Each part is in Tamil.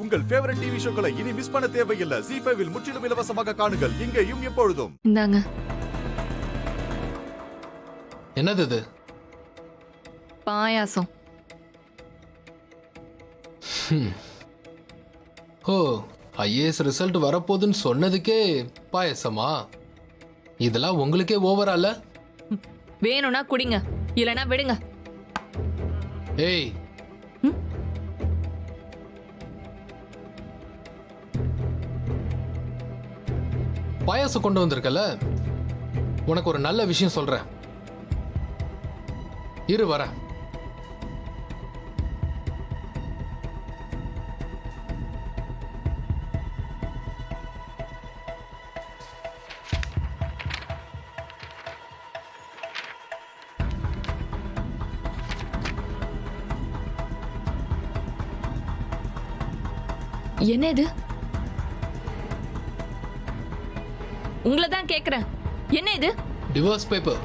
உங்கள் ஃபேவரட் டிவி ஷோக்களை இனி மிஸ் பண்ண தேவையில்லை. ZEE5 இல் முற்றிலும் இலவசமாக காணுங்கள். இங்கேயும் எப்பொழுதும். இந்தாங்க. என்னது இது? பாயாசம். ஓ, ஐஏஎஸ் ரிசல்ட் வரப்போகுதுன்னு சொன்னதுக்கே பாயசமா? இதெல்லாம் உங்களுக்கே ஓவரால? வேணும்னா குடிங்க, இல்லனா விடுங்க. ஏய், பாயாசம் கொண்டு வந்திருக்கல, உனக்கு ஒரு நல்ல விஷயம் சொல்றேன். இரு வரேன். என்ன இது? உங்களை தான் கேக்குறேன். என்ன இது? Divorce paper.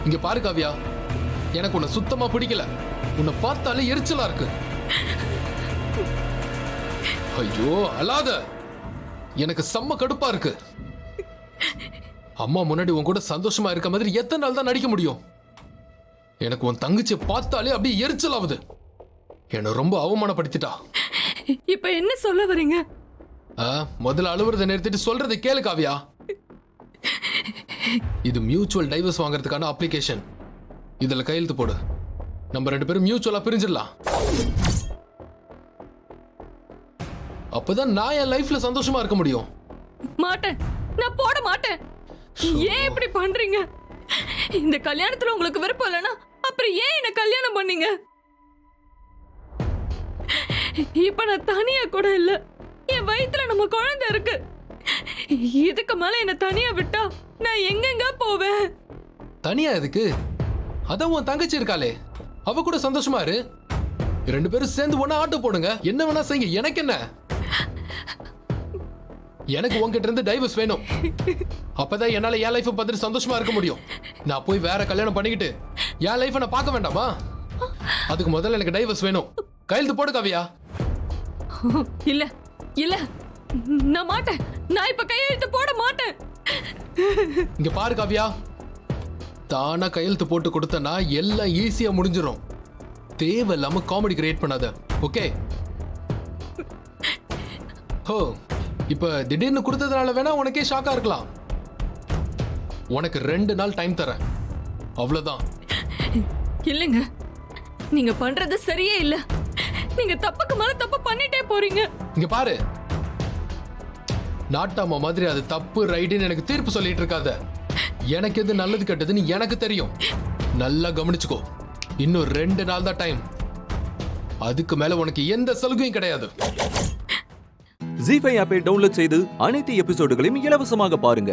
இங்க பாரு காவியா, எனக்கு உன்னை சுத்தமா பிடிக்கல. உன்னை பார்த்தாலே எரிச்சலா இருக்கு. ஐயோ அழாத, எனக்கு செம்ம கடுப்பா இருக்கு. அம்மா முன்னாடி உன் கூட சந்தோஷமா இருக்க மாதிரி எத்தனை நாள் தான் நடிக்க முடியும்? எனக்கு உன் தங்கச்சியை பார்த்தாலே அப்படியே எரிச்சல் ஆகுது. என்னை ரொம்ப அவமானப்படுத்திட்டா. இப்ப என்ன சொல்ல வரீங்க? முதல்ல அழுவுறதை நிறுத்திட்டு சொல்றதை கேளு காவியா. இது மியூச்சுவல் டைவர்ஸ் வாங்குறதுக்கான அப்ளிகேஷன். இதுல கையெழுத்து போடு. நம்ம 2 பேரும் மியூச்சுவலா பிரிஞ்சிடலாம். அப்பதான் நான் என் லைஃப்ல சந்தோஷமா இருக்க முடியும். மாட்டேன், நான் போட மாட்டேன். ஏன் இப்படி பண்றீங்க? இந்த கல்யாணத்துல உங்களுக்கு விருப்பம் இல்லைன்னா அப்புறம் ஏன் என்ன கல்யாணம் பண்ணீங்க? இப்ப நான் தனியா கூட இல்ல, என் வயித்துல நம்ம குழந்தை இருக்கு. இதுக்கு மேல என்ன தனியா விட்டா நான் எங்கெங்க போவேன்? தனியா எதுக்கு? அதான் உன் தங்கச்சி இருக்காளே, அவ கூட சந்தோஷமா இரு. 2 பேரும் சேர்ந்து ஒண்ணா ஆட்டோ போடுங்க, என்ன வேணா செய்யுங்க, எனக்கு என்ன? எனக்கு உன்கிட்ட இருந்து டைவர்ஸ் வேணும். அப்பதான் என்னால என் லைஃப் பார்த்துட்டு சந்தோஷமா இருக்க முடியும். நான் போய் வேற கல்யாணம் பண்ணிக்கிட்டு என் லைஃப் நான் பார்க்க வேண்டாமா? அதுக்கு முதல்ல எனக்கு டைவர்ஸ் வேணும். கையெழுத்து போடு காவியா. இல்ல இல்ல, நான் மாட்டேன். நான் இப்ப கையெழுத்து போட மாட்டேன். இங்க பாரு காவியா, தானா கையெழுத்து போட்டு கொடுத்தனா எல்லாம் ஈஸியா முடிஞ்சிடும். தேவையில்லாம காமெடி கிரியேட் பண்ணாத, ஓகே? ஓ, இப்ப திடீர்னு கொடுத்ததுனால வேணா உனக்கே ஷாக்கா இருக்கலாம். உனக்கு 2 நாள் டைம் தரேன், அவ்வளவுதான். இல்லங்க, நீங்க பண்றது சரியே இல்ல. நீங்க தப்புக்கு மேல தப்பு பண்ணிட்டே போறீங்க. இங்க பாரு, நாட்டாமா மாதிரி அது தப்பு ரைட்டுன்னு எனக்கு தீர்ப்பு சொல்லிட்டு இருக்காத. எனக்கு எது நல்லது கெட்டதுன்னு எனக்கு தெரியும். நல்லா கவனிச்சுக்கோ. இன்னும் 2 நாள் தான் டைம். அதுக்கு மேல உனக்கு எந்த சலுகையும் கிடையாது. ZEE5 ஆப்பை டவுன்லோட் செய்து அனைத்து எபிசோடுகளையும் இலவசமாக பாருங்க.